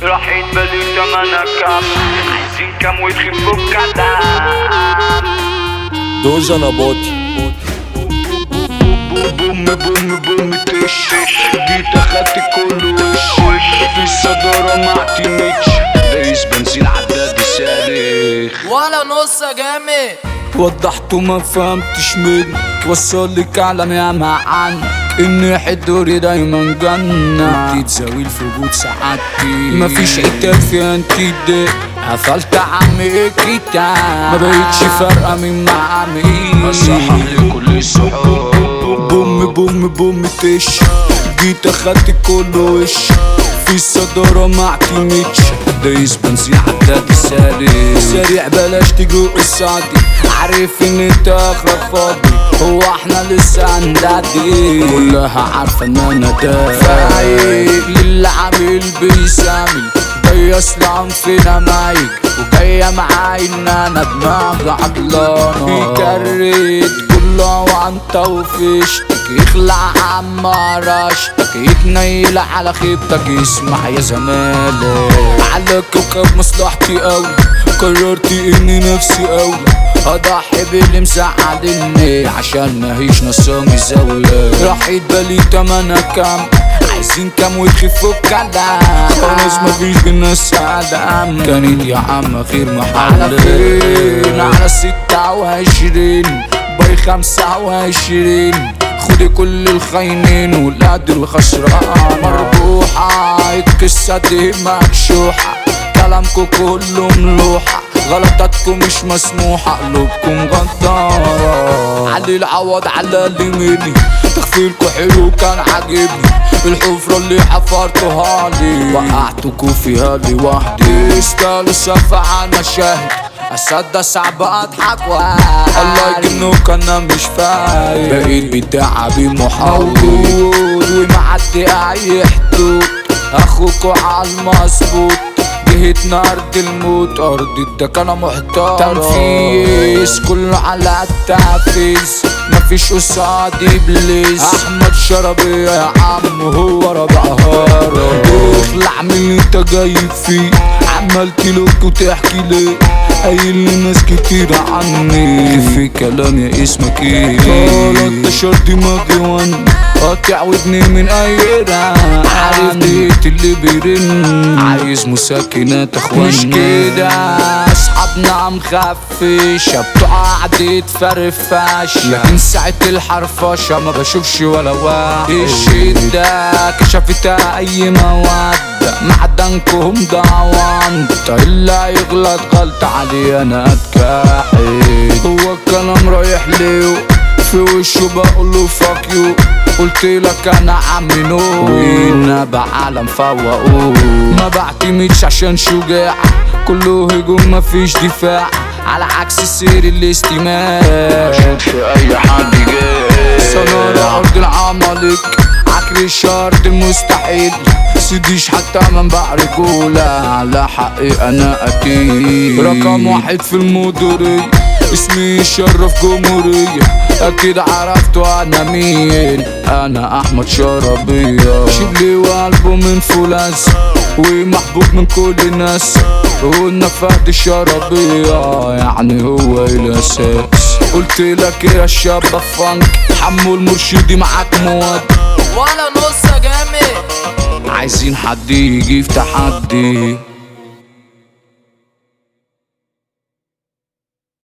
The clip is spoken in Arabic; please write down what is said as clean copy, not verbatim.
راح يتبدل تمنها كام، عايزين كام ويخفوا الكلام. دوزة نباطي بوم بوم بوم تش، جيت اخدت كل وش، في الصدارة ما اعتمدش، دايس بنزين عداد صارخ ولا نص جامد. وضحت وما فهمتش منك، وصل لك اعلم يا عنك ان حضوري دايما جنة، انتي تزاوي في وجود سعادتي، مفيش عتاب فيها انتي دق، قفلت عمي الكتاب، ما بقتش فارقة من معامي، اصحح لكل الصحاب. بوم بوم بوم تش، جيت اخدت كل وش، في الصدارة ما اعتمدش، دايس بنزين عداد سريع بلاش تجرؤ قصادي، عارف ان انت اخرك فاضي، هو احنا لسه هندعدي، كلها عارفة ان انا فايق للي عامل بيسامل، جاي اسلم في نمايج وجاية معاي ان انا دماغي عضلانة، كريت كله وانت وفشتك، يخلع عما رشتك، يتنيل على خيبتك، يسمع يا زمالي، على كوكب مصلحتي اوي، قررت اني نفسي اولى، اضحي باللي مساعدني عشان ماهيش نصامي زاوية، راح يتبالي تمنها كام، عايزين كام ويخفوا الكلام، خلاص مفيش بينا سلام، كانت يا عم خير محل على فين، على 26 باي 25، خدي كل الخاينين والقادر الخسران، مربوحة القصة دي مكشوحة، كلامكو كله ملوحة، غلطاتكم مش مسموحة، قلوبكم غدارة، علي العوض على اللي مني، تخفيلكوا حلو كان عاجبني، الحفرة اللي حفرتوها لي وقعتكوا فيها لوحدي، استاهلوا الشفاعة انا شاهد، اصدق صعب اضحك الله يجنوك انا مش فايق، بقيت بتعبي محاول ومعدي اي حدود، اخوكوا عالمظبوط، جهتنا ارض الموت، ارض الدكنة محتارة، تنفيذ كله على التنفيذ، مفيش قصادي ابليس، احمد شربية يا عم هو ربع هارة، اخلع من اللي انت جايب فيه، عمال تلوك وتحكي ليه، قايل لناس كتير عني، في كلام يا اسمك ايه، طالت تشر دماغي وانا قاطع ودني من ايرا، عارف ديت اللي بيرن، عايز مساكنات اخواني، مش كده اصحابنا مخفشة بتوع قعدة فرفشة، لكن ساعة الحرفشة ما بشوفش ولا واحد، الشدة كشفت اي مواد، معدنكم ضوانت، اللي يغلط غلط علي انا اتكحت، هو الكلام رايح ليه في وشه بقوله فاك يو، قلتلك انا عمي نو، وانا بعالم فوقوه، ما بعتمدش عشان شجاع، كله هجوم مفيش دفاع، على عكس سير الاستماع، اشوف في اي حد جاي، سنارة ارض العمالق، عكر الشرط المستحيل، سيديش حتى منبع رجولة، على حقي انا اكيد، رقم واحد في المديرية، اسمي يشرف جمهورية، اكيد عرفتوا انا مين، انا احمد شربية، شبلي وقلبه من فولاذ، ومحبوب من كل الناس، قلنا فهد الشربية يعني هو الاساس، قلتلك يا شاب فانك، حمو المرشدي معاك مواد، ولا نص جامد. عايزين حد يجي في تحدي.